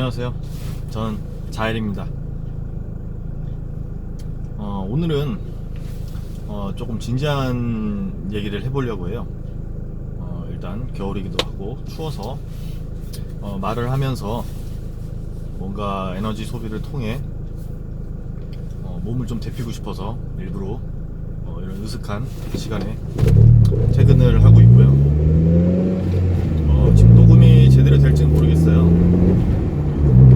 안녕하세요. 저는 자일입니다. 오늘은 조금 진지한 얘기를 해보려고 해요. 일단 겨울이기도 하고 추워서 말을 하면서 뭔가 에너지 소비를 통해 몸을 좀 데피고 싶어서 일부러 이런 으슥한 시간에 퇴근을 하고 있고요. 지금 녹음이 제대로 될지는 모르겠어요.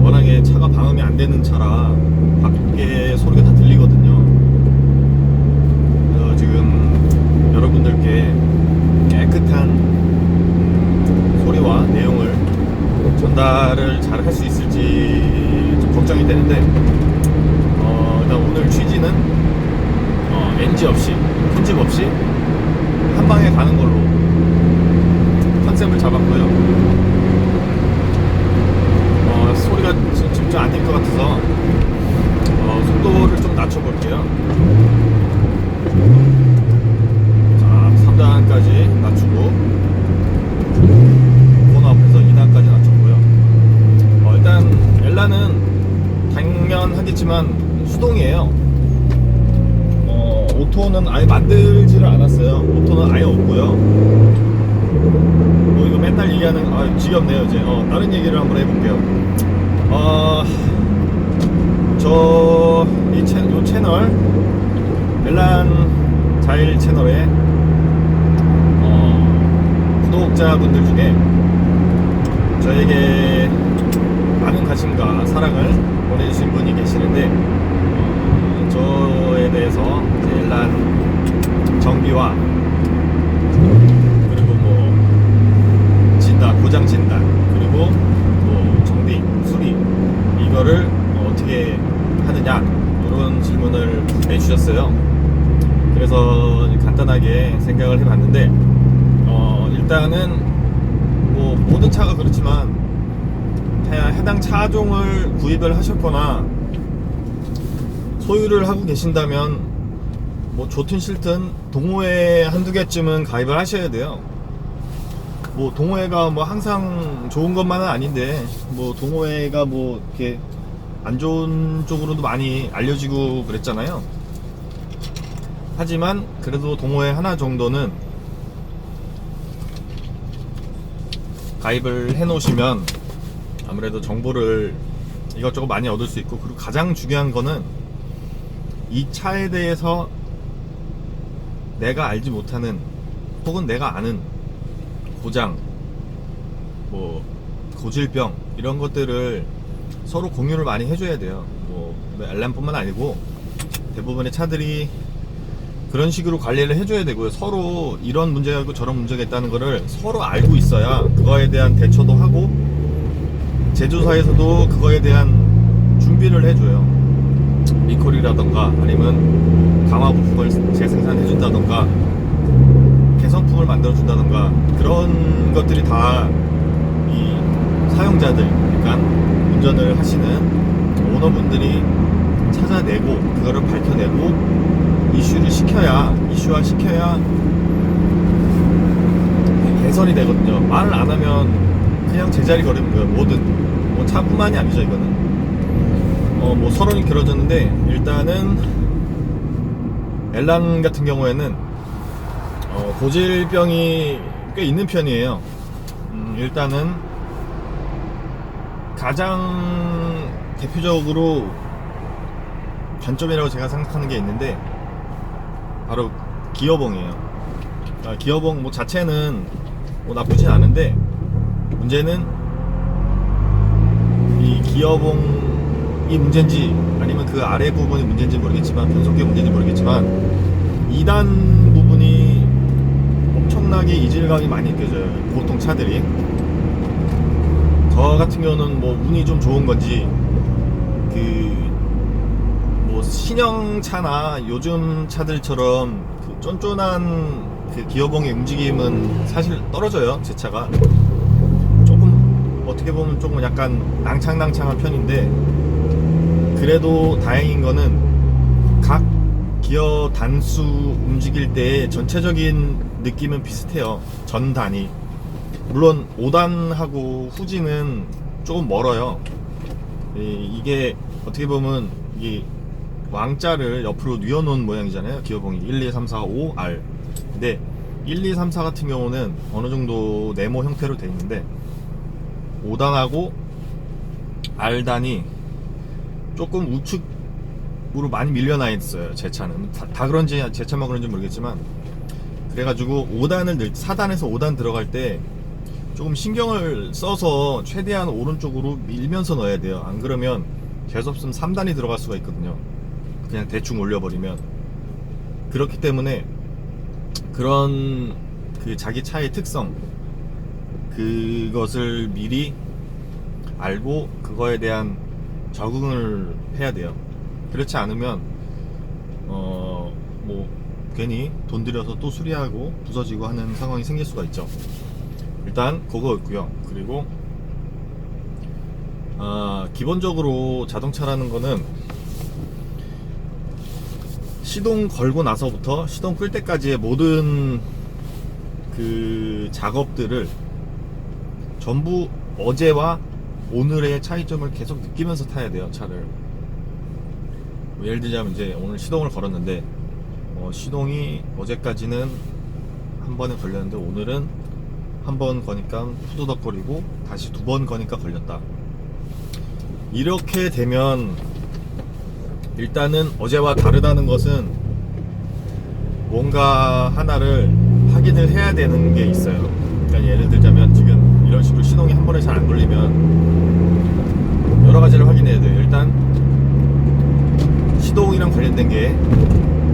워낙에 차가 방음이 안 되는 차라 밖에 소리가 다 들리거든요. 그래서 지금 여러분들께 깨끗한 소리와 내용을 전달을 잘 할 수 있을지 좀 걱정이 되는데, 일단 오늘 취지는 NG 없이, 편집 없이 한 방에 가는 걸로 컨셉을 잡았고요. 소리가 진짜 안 될 것 같아서 속도를 좀 낮춰볼게요. 자, 3단까지 낮추고 코너 앞에서 2단까지 낮췄고요. 일단 엘라는 당연하겠지만 수동이에요. 오토는 아예 만들지를 않았어요. 오토는 아예 없고요. 이거 맨날 얘기하는, 지겹네요 이제. 다른 얘기를 한번 해볼게요. 요 채널 엘란 자일 채널에 구독자분들 중에 저에게 많은 관심과 사랑을 보내주신 분이 계시는데, 저에 대해서 이제 엘란 정비와 그리고 고장 진단, 그리고 정비, 수리, 이거를 어떻게 하느냐, 이런 질문을 해주셨어요. 그래서 간단하게 생각을 해봤는데, 일단은 모든 차가 그렇지만 해당 차종을 구입을 하셨거나 소유를 하고 계신다면 좋든 싫든 동호회 한두 개쯤은 가입을 하셔야 돼요. 동호회가 항상 좋은 것만은 아닌데, 동호회가 이렇게 안 좋은 쪽으로도 많이 알려지고 그랬잖아요. 하지만 그래도 동호회 하나 정도는 가입을 해 놓으시면 아무래도 정보를 이것저것 많이 얻을 수 있고, 그리고 가장 중요한 거는 이 차에 대해서 내가 알지 못하는 혹은 내가 아는 고장, 고질병, 이런 것들을 서로 공유를 많이 해줘야 돼요. 엘란뿐만 아니고 대부분의 차들이 그런 식으로 관리를 해줘야 되고요. 서로 이런 문제가 있고 저런 문제가 있다는 거를 서로 알고 있어야 그거에 대한 대처도 하고, 제조사에서도 그거에 대한 준비를 해줘요. 리콜이라던가 아니면 강화 부품을 재생산해준다던가 개선품을 만들어준다던가, 그런 것들이 다 이 사용자들, 그러니까 운전을 하시는 오너분들이 찾아내고 그거를 밝혀내고 이슈화 시켜야 개선이 되거든요. 말을 안 하면 그냥 제자리 걸리는 거예요. 뭐든. 차뿐만이 아니죠, 이거는. 서론이 길어졌는데, 일단은 엘란 같은 경우에는 고질병이 꽤 있는 편이에요. 일단은 가장 대표적으로 단점이라고 제가 생각하는 게 있는데, 바로 기어봉이에요. 기어봉 자체는 나쁘진 않은데, 문제는 이 기어봉이 문제인지 아니면 그 아래 부분이 문제인지 모르겠지만, 변속기 문제인지 모르겠지만 2단 부분이 엄청나게 이질감이 많이 느껴져요, 보통 차들이. 저 같은 경우는 운이 좀 좋은 건지 신형차나 요즘 차들처럼 쫀쫀한 기어봉의 움직임은 사실 떨어져요. 제 차가 조금 어떻게 보면 조금 약간 낭창낭창한 편인데, 그래도 다행인 거는 각 기어 단수 움직일 때 전체적인 느낌은 비슷해요. 전단이. 물론 5단하고 후진은 조금 멀어요. 이게 어떻게 보면 이 왕자를 옆으로 뉘어놓은 모양이잖아요. 기어봉이 1, 2, 3, 4, 5, R. 근데 1, 2, 3, 4 같은 경우는 어느 정도 네모 형태로 되어 있는데 5단하고 R단이 조금 우측으로 많이 밀려나 있어요. 제 차는 다 그런지 제 차만 그런지 모르겠지만, 그래가지고 4단에서 5단 들어갈 때 조금 신경을 써서 최대한 오른쪽으로 밀면서 넣어야 돼요. 안 그러면 재수없으면 3단이 들어갈 수가 있거든요. 그냥 대충 올려버리면. 그렇기 때문에 그런 그 자기 차의 특성, 그것을 미리 알고 그거에 대한 적응을 해야 돼요. 그렇지 않으면 뭐 괜히 돈 들여서 또 수리하고 부서지고 하는 상황이 생길 수가 있죠. 일단 그거였고요. 그리고 기본적으로 자동차라는 거는 시동 걸고 나서부터 시동 끌 때까지의 모든 그 작업들을 전부 어제와 오늘의 차이점을 계속 느끼면서 타야 돼요, 차를. 뭐 예를 들자면 이제 오늘 시동을 걸었는데 시동이 어제까지는 한 번에 걸렸는데 오늘은 한 번 거니까 후두덕거리고 다시 두 번 거니까 걸렸다. 이렇게 되면 일단은 어제와 다르다는 것은 뭔가 하나를 확인을 해야 되는 게 있어요. 그러니까 예를 들자면 지금 이런 식으로 시동이 한 번에 잘 안 걸리면 여러 가지를 확인해야 돼요. 일단 시동이랑 관련된 게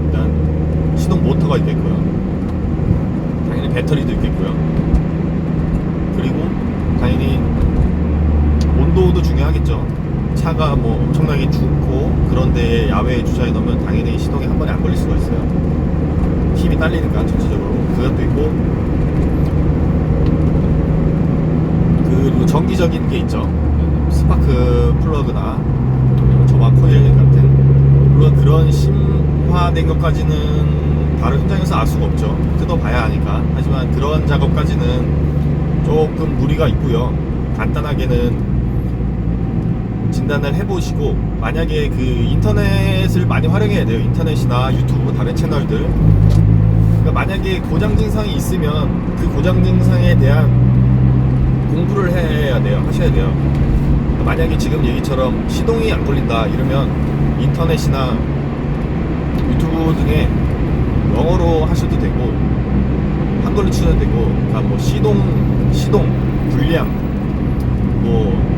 일단 시동 모터가 있겠고요. 당연히 배터리도 있겠고요. 그리고 당연히 온도도 중요하겠죠. 차가 뭐 엄청나게 춥고 그런데 야외에 주차해 놓으면 당연히 시동이 한 번에 안 걸릴 수가 있어요. 힘이 딸리니까 전체적으로. 그것도 있고, 그리고 정기적인 게 있죠. 스파크 플러그나 점화 코일 같은, 물론 그런 심화된 것까지는 바로 현장에서 알 수가 없죠. 뜯어봐야 하니까. 하지만 그런 작업까지는 조금 무리가 있고요. 간단하게는 진단을 해보시고, 만약에 그 인터넷을 많이 활용해야 돼요. 인터넷이나 유튜브 다른 채널들. 그러니까 만약에 고장 증상이 있으면 그 고장 증상에 대한 공부를 해야 돼요. 하셔야 돼요. 만약에 지금 얘기처럼 시동이 안 걸린다 이러면 인터넷이나 유튜브 등에 영어로 하셔도 되고 한글로 치셔도 되고, 그러니까 뭐 시동, 불량, 뭐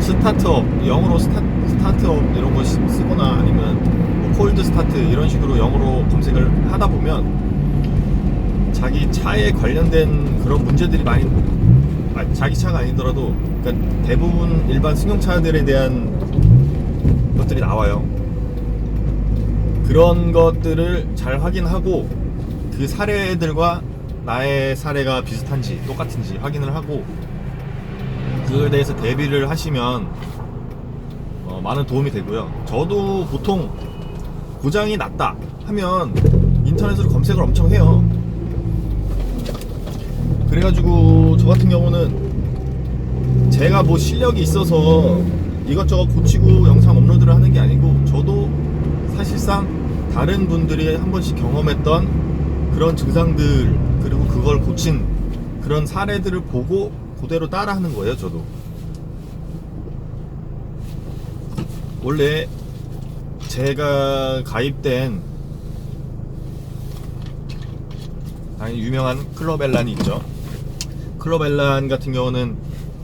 스타트업, 영어로 스타트업 이런 거 쓰거나 아니면 뭐 콜드 스타트 이런 식으로 영어로 검색을 하다 보면 자기 차에 관련된 그런 문제들이 많이, 자기 차가 아니더라도 그러니까 대부분 일반 승용차들에 대한 것들이 나와요. 그런 것들을 잘 확인하고 그 사례들과 나의 사례가 비슷한지 똑같은지 확인을 하고 그거에 대해서 대비를 하시면 많은 도움이 되고요. 저도 보통 고장이 났다 하면 인터넷으로 검색을 엄청 해요. 그래가지고 저 같은 경우는 제가 뭐 실력이 있어서 이것저것 고치고 영상 업로드를 하는 게 아니고, 저도 사실상 다른 분들이 한 번씩 경험했던 그런 증상들 그리고 그걸 고친 그런 사례들을 보고 그대로 따라 하는 거예요. 저도 원래 제가 가입된 당연히 유명한 클럽엘란이 있죠. 클럽엘란 같은 경우는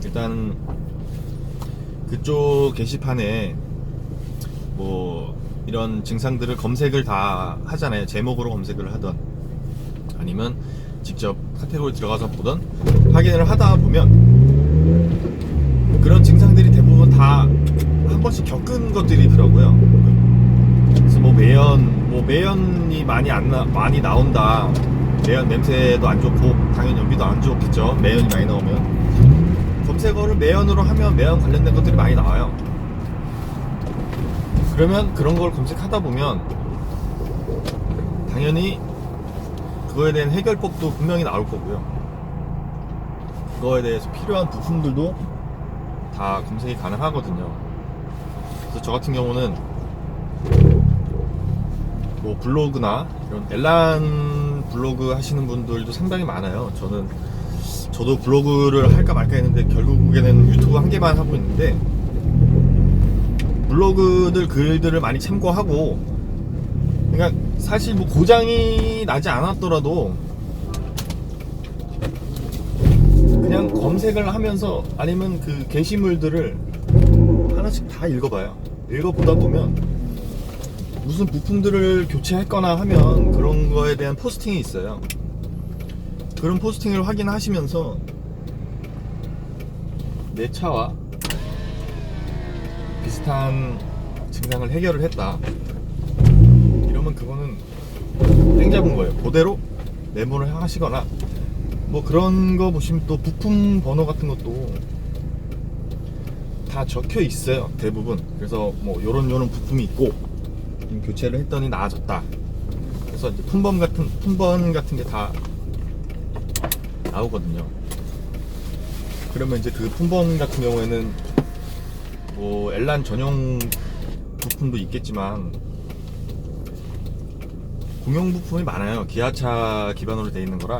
일단 그쪽 게시판에 뭐 이런 증상들을 검색을 다 하잖아요. 제목으로 검색을 하던 아니면 직접 카테고리 들어가서 보던, 확인을 하다 보면 그런 증상들이 대부분 다 한 번씩 겪은 것들이더라고요. 그래서 뭐 매연이 많이 나온다, 매연 냄새도 안 좋고 당연히 연비도 안 좋겠죠. 매연이 많이 나오면 검색어를 매연으로 하면 매연 관련된 것들이 많이 나와요. 그러면 그런 걸 검색하다 보면 당연히 그거에 대한 해결법도 분명히 나올 거고요. 그거에 대해서 필요한 부품들도 다 검색이 가능하거든요. 그래서 저 같은 경우는 뭐 블로그나 이런 엘란 블로그 하시는 분들도 상당히 많아요. 저도 블로그를 할까 말까 했는데 결국에는 유튜브 한 개만 하고 있는데, 블로그들 글들을 많이 참고하고, 그러니까 사실 뭐 고장이 나지 않았더라도 그냥 검색을 하면서 아니면 그 게시물들을 하나씩 다 읽어봐요. 읽어보다 보면 무슨 부품들을 교체할 거나 하면 그런 거에 대한 포스팅이 있어요. 그런 포스팅을 확인하시면서 내 차와 비슷한 증상을 해결을 했다, 이러면 그거는 땡 잡은 거예요. 그대로 메모를 하시거나, 뭐 그런 거 보시면 또 부품 번호 같은 것도 다 적혀 있어요, 대부분. 그래서 뭐 요런 부품이 있고 교체를 했더니 나아졌다. 그래서 이제 품번 같은 게 다 나오거든요. 그러면 이제 그 품번 같은 경우에는 뭐 엘란 전용 부품도 있겠지만 공용 부품이 많아요. 기아차 기반으로 되어 있는 거라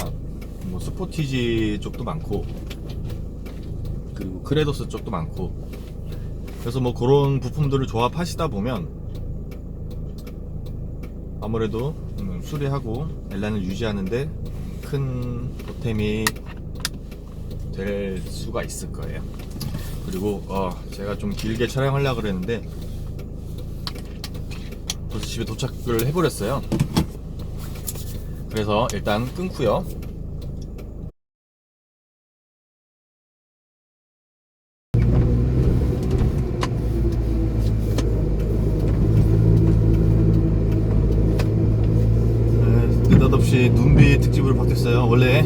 뭐 스포티지 쪽도 많고, 그리고 크레도스 쪽도 많고, 그래서 뭐 그런 부품들을 조합하시다 보면 아무래도 수리하고 엘란을 유지하는데 큰 보탬이 될 수가 있을 거예요. 그리고 제가 좀 길게 촬영하려고 그랬는데 벌써 집에 도착을 해버렸어요. 그래서 일단 끊고요. 느닷없이 눈비 특집으로 바뀌었어요. 원래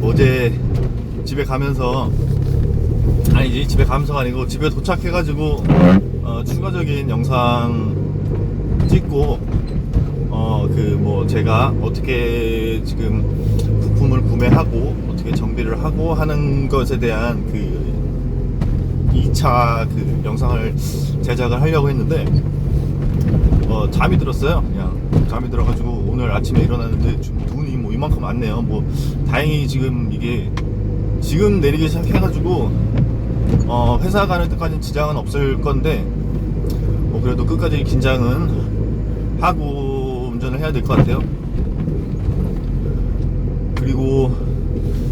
어제 집에 가면서, 아니지, 집에 가면서가 아니고 집에 도착해가지고 추가적인 영상 찍고 그 뭐 제가 어떻게 지금 부품을 구매하고 어떻게 정비를 하고 하는 것에 대한 그 2차 그 영상을 제작을 하려고 했는데 잠이 들었어요. 그냥 잠이 들어가지고 오늘 아침에 일어났는데 좀 눈이 뭐 이만큼 왔네요. 뭐 다행히 지금 이게 지금 내리기 시작해가지고 회사 가는 데까지는 지장은 없을 건데, 뭐 그래도 끝까지 긴장은 하고 운전을 해야 될 것 같아요. 그리고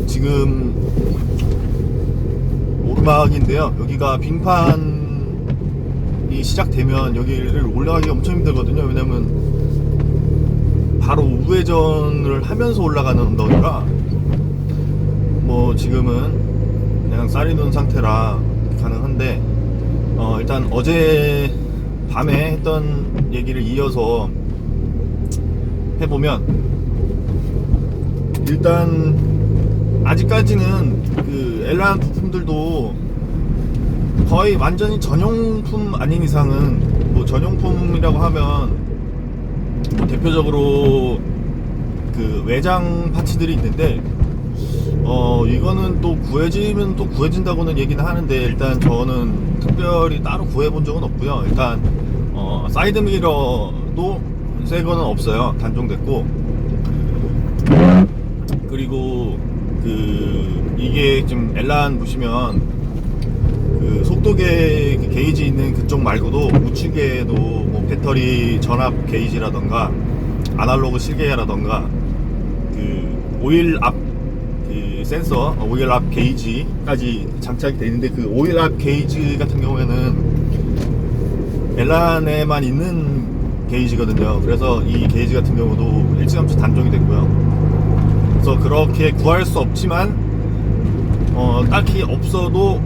지금 오르막인데요, 여기가 빙판이 시작되면 여기를 올라가기가 엄청 힘들거든요. 왜냐면 바로 우회전을 하면서 올라가는 언덕이라, 뭐 지금은 그냥 쌀이 든 상태라 가능한데, 일단 어제 밤에 했던 얘기를 이어서 해보면, 일단 아직까지는 그 엘란 부품들도 거의 완전히 전용품 아닌 이상은, 뭐 전용품이라고 하면 뭐 대표적으로 그 외장 파츠들이 있는데, 이거는 또 구해지면 또 구해진다고는 얘기는 하는데, 일단 저는 특별히 따로 구해본 적은 없고요. 일단 사이드 미러도 새 거는 없어요. 단종됐고, 그리고 그 이게 지금 엘란 보시면 그 속도계 그 게이지 있는 그쪽 말고도 우측에도 뭐 배터리 전압 게이지라던가 아날로그 실계라던가 그 오일 앞 그 센서, 오일 앞 게이지까지 장착이 되어 있는데, 그 오일 앞 게이지 같은 경우에는 엘란에만 있는 게이지거든요. 그래서 이 게이지 같은 경우도 일찌감치 단종이 됐고요. 그래서 그렇게 구할 수 없지만 딱히 없어도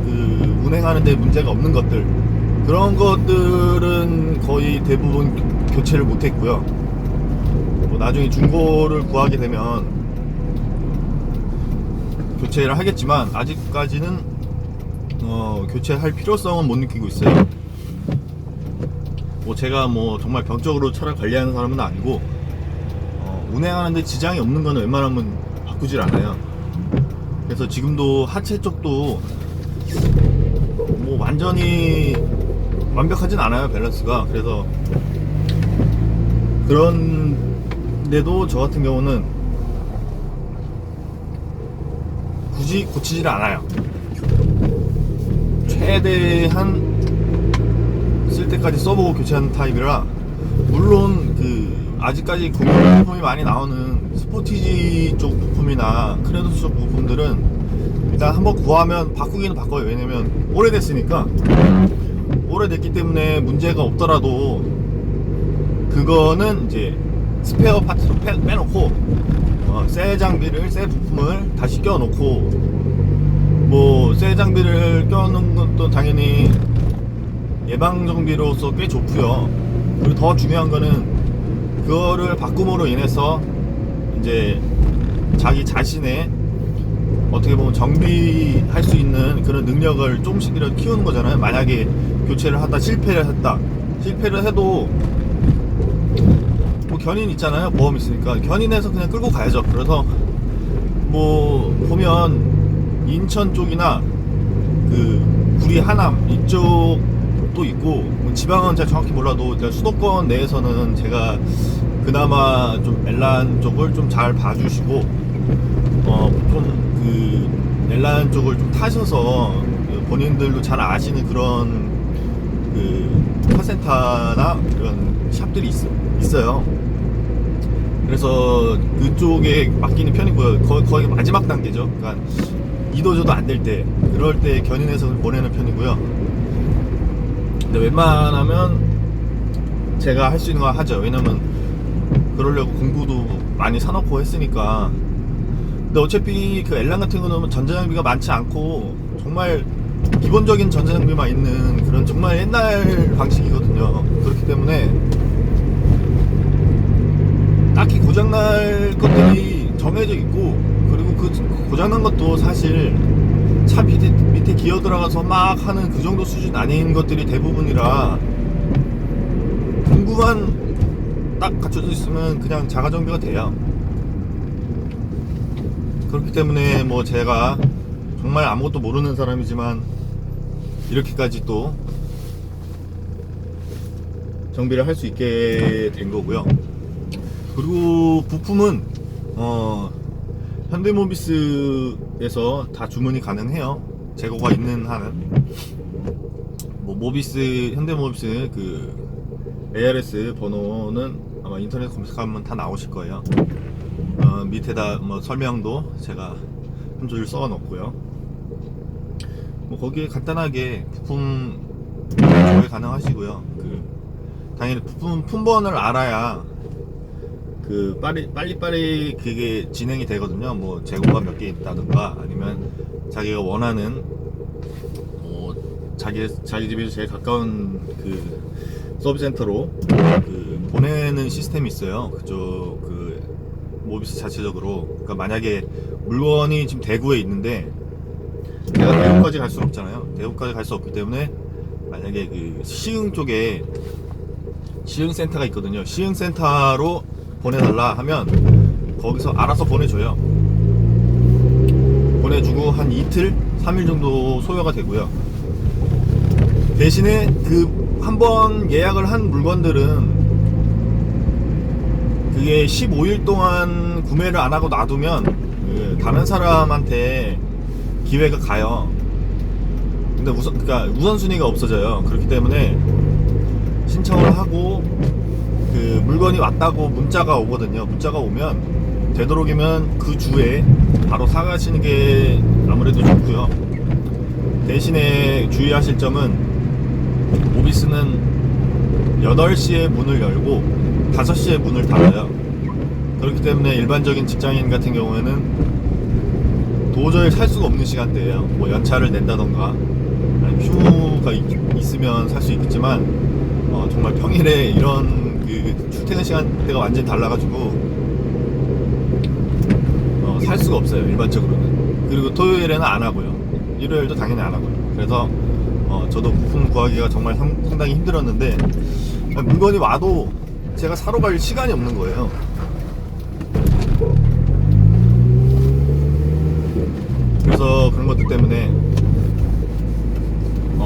그 운행하는데 문제가 없는 것들, 그런 것들은 거의 대부분 교체를 못했고요. 뭐 나중에 중고를 구하게 되면 교체를 하겠지만, 아직까지는 교체할 필요성은 못 느끼고 있어요. 뭐 제가 뭐 정말 병적으로 차를 관리하는 사람은 아니고, 운행하는데 지장이 없는 거는 웬만하면 바꾸질 않아요. 그래서 지금도 하체 쪽도 뭐 완전히 완벽하진 않아요, 밸런스가. 그래서 그런데도 저 같은 경우는 굳이 고치질 않아요. 최대한 쓸 때까지 써보고 교체하는 타입이라, 물론 아직까지 공용 부품이 많이 나오는 스포티지 쪽 부품이나 크레도스 쪽 부품들은 일단 한번 구하면 바꾸기는 바꿔요. 왜냐면 오래됐으니까. 오래됐기 때문에 문제가 없더라도 그거는 이제 스페어 파트로 빼놓고 새 장비를, 새 부품을 다시 껴놓고, 뭐 새 장비를 껴놓는 것도 당연히 예방 정비로서 꽤 좋고요. 그리고 더 중요한 거는 그거를 바꿈으로 인해서 이제 자기 자신의 어떻게 보면 정비할 수 있는 그런 능력을 조금씩이라도 키우는 거잖아요. 만약에 교체를 하다 실패를 해도 뭐 견인 있잖아요. 보험 있으니까 견인해서 그냥 끌고 가야죠. 그래서 뭐 보면 인천 쪽이나 구리 하남 이쪽도 있고, 지방은 제가 정확히 몰라도 수도권 내에서는 제가 그나마 좀 엘란 쪽을 좀 잘 봐주시고, 좀 엘란 쪽을 좀 타셔서 본인들도 잘 아시는 그런 카센터나 그런 샵들이 있어요. 그래서 그쪽에 맡기는 편이고요. 거의 마지막 단계죠. 그러니까 이도저도 안 될 때, 그럴 때 견인해서 보내는 편이고요. 근데 웬만하면 제가 할 수 있는 거 하죠. 왜냐면 그러려고 공구도 많이 사놓고 했으니까. 근데 어차피 엘란 같은 거는 전자장비가 많지 않고 정말 기본적인 전자장비만 있는 그런 정말 옛날 방식이거든요. 그렇기 때문에 딱히 고장날 것들이 정해져 있고, 그리고 그 고장난 것도 사실 차 밑에 기어 들어가서 막 하는 그 정도 수준 아닌 것들이 대부분이라, 공구만 딱 갖춰져 있으면 그냥 자가 정비가 돼요. 그렇기 때문에 뭐 제가 정말 아무것도 모르는 사람이지만 이렇게까지 또 정비를 할 수 있게 된 거고요. 그리고 부품은 현대모비스에서 다 주문이 가능해요. 재고가 있는 한은. 뭐 현대모비스 ARS 번호는 아마 인터넷 검색하면 다 나오실 거예요. 밑에다 뭐 설명도 제가 한 줄 써 놓고요. 뭐 거기에 간단하게 부품 조회 가능하시고요. 당연히 부품 품번을 알아야 빨리빨리 그게 진행이 되거든요. 뭐 재고가 몇 개 있다든가, 아니면 자기가 원하는 뭐 자기 집에서 제일 가까운 서비스 센터로 보내는 시스템이 있어요. 그쪽 모비스 자체적으로. 그러니까 만약에 물건이 지금 대구에 있는데 내가 대구까지 갈 수는 없잖아요. 대구까지 갈 수 없기 때문에 만약에 시흥 쪽에 시흥센터가 있거든요. 시흥센터로 보내달라 하면 거기서 알아서 보내줘요. 보내주고 한 이틀, 3일 정도 소요가 되고요. 대신에 한번 예약을 한 물건들은 그게 15일 동안 구매를 안 하고 놔두면 다른 사람한테 기회가 가요. 근데 그러니까 우선순위가 없어져요. 그렇기 때문에 신청을 하고 물건이 왔다고 문자가 오거든요. 문자가 오면 되도록이면 그 주에 바로 사가시는 게 아무래도 좋고요. 대신에 주의하실 점은, 모비스는 8시에 문을 열고 5시에 문을 닫아요. 그렇기 때문에 일반적인 직장인 같은 경우에는 도저히 살 수가 없는 시간대예요. 뭐 연차를 낸다던가, 아니면 휴무가 있으면 살 수 있겠지만, 정말 평일에 이런 출퇴근 시간대가 완전히 달라가지고 살 수가 없어요, 일반적으로는. 그리고 토요일에는 안 하고요. 일요일도 당연히 안 하고요. 그래서 저도 부품 구하기가 정말 상당히 힘들었는데, 물건이 와도 제가 사러 갈 시간이 없는 거예요. 그래서 그런 것들 때문에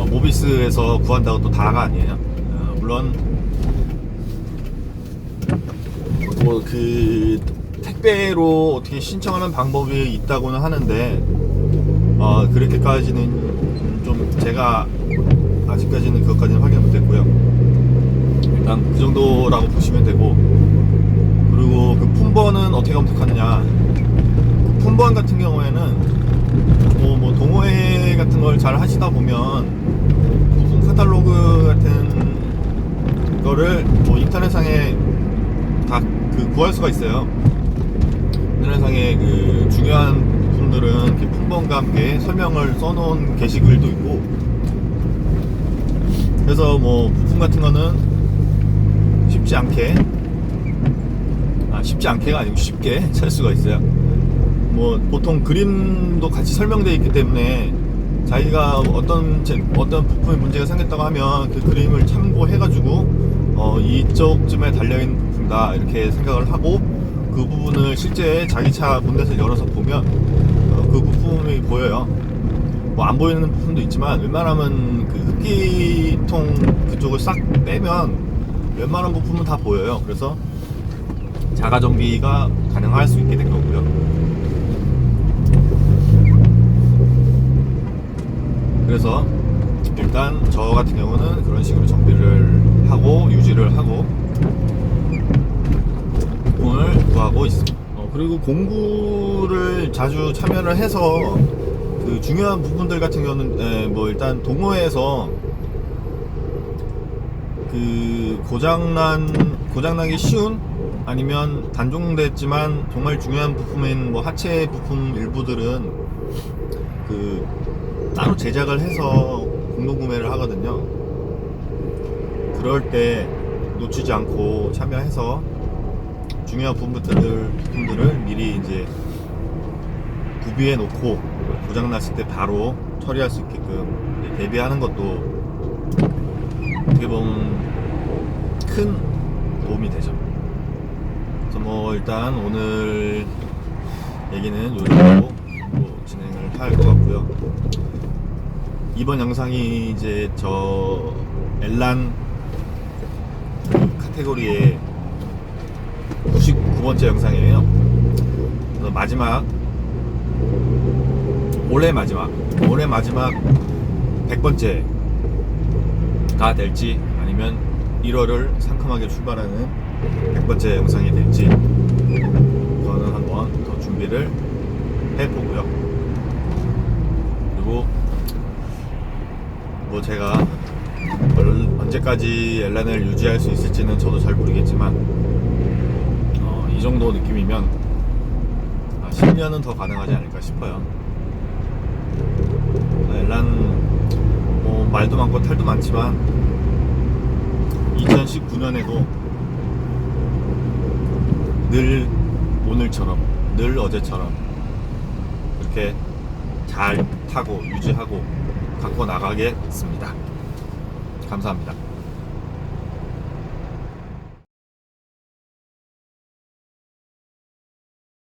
모비스에서 구한다고 또 다가 아니에요. 물론 뭐 그 택배로 어떻게 신청하는 방법이 있다고는 하는데 그렇게까지는 좀 제가 아직까지는 그것까지는 확인 못했고요. 일단 그 정도라고 보시면 되고, 그리고 그 품번은 어떻게 검색하느냐. 그 품번 같은 경우에는 뭐 동호회 같은 걸 잘 하시다 보면 부품 카탈로그 같은 거를 뭐 인터넷상에 다 그 구할 수가 있어요. 인터넷상에 그 중요한 부품들은 이렇게 품번과 함께 설명을 써놓은 게시글도 있고, 그래서 뭐 부품 같은 거는 쉽지 않게가 아니고 쉽게 찾을 수가 있어요. 뭐 보통 그림도 같이 설명되어 있기 때문에 자기가 어떤 부품에 문제가 생겼다고 하면 그 그림을 참고해가지고 이쪽쯤에 달려있는 부품이다 이렇게 생각을 하고, 그 부분을 실제 자기 차 본넷을 열어서 보면 그 부품이 보여요. 뭐 안 보이는 부품도 있지만 웬만하면 그 흡기통 그쪽을 싹 빼면 웬만한 부품은 다 보여요. 그래서 자가 정비가 가능할 수 있게 된 거고요. 그래서 일단 저 같은 경우는 그런 식으로 정비를 하고 유지를 하고 부품을 구하고 있습니다. 그리고 공구를 자주 참여를 해서 그 중요한 부분들 같은 경우는 뭐 일단 동호회에서 그 고장나기 쉬운, 아니면 단종됐지만 정말 중요한 부품인 뭐 하체 부품 일부들은 그 따로 제작을 해서 공동 구매를 하거든요. 그럴 때 놓치지 않고 참여해서 중요한 부품들을 미리 이제 구비해 놓고 고장났을 때 바로 처리할 수 있게끔 대비하는 것도 어떻게 보면 큰 도움이 되죠. 그래서 뭐 일단 오늘 얘기는 요 정도로 진행을 할 것 같고요. 이번 영상이 이제 저 엘란 카테고리의 99번째 영상이에요. 그래서 올해 마지막 100번째가 될지, 아니면 1월을 상큼하게 출발하는 100번째 영상이 될지, 그거는 한번 더 준비를 해보고요. 그리고 뭐 제가 언제까지 엘란을 유지할 수 있을지는 저도 잘 모르겠지만 이 정도 느낌이면 10년은 더 가능하지 않을까 싶어요. 엘란 뭐 말도 많고 탈도 많지만 2019년에도 늘 오늘처럼, 늘 어제처럼 이렇게 잘 타고 유지하고 갖고 나가겠습니다. 감사합니다.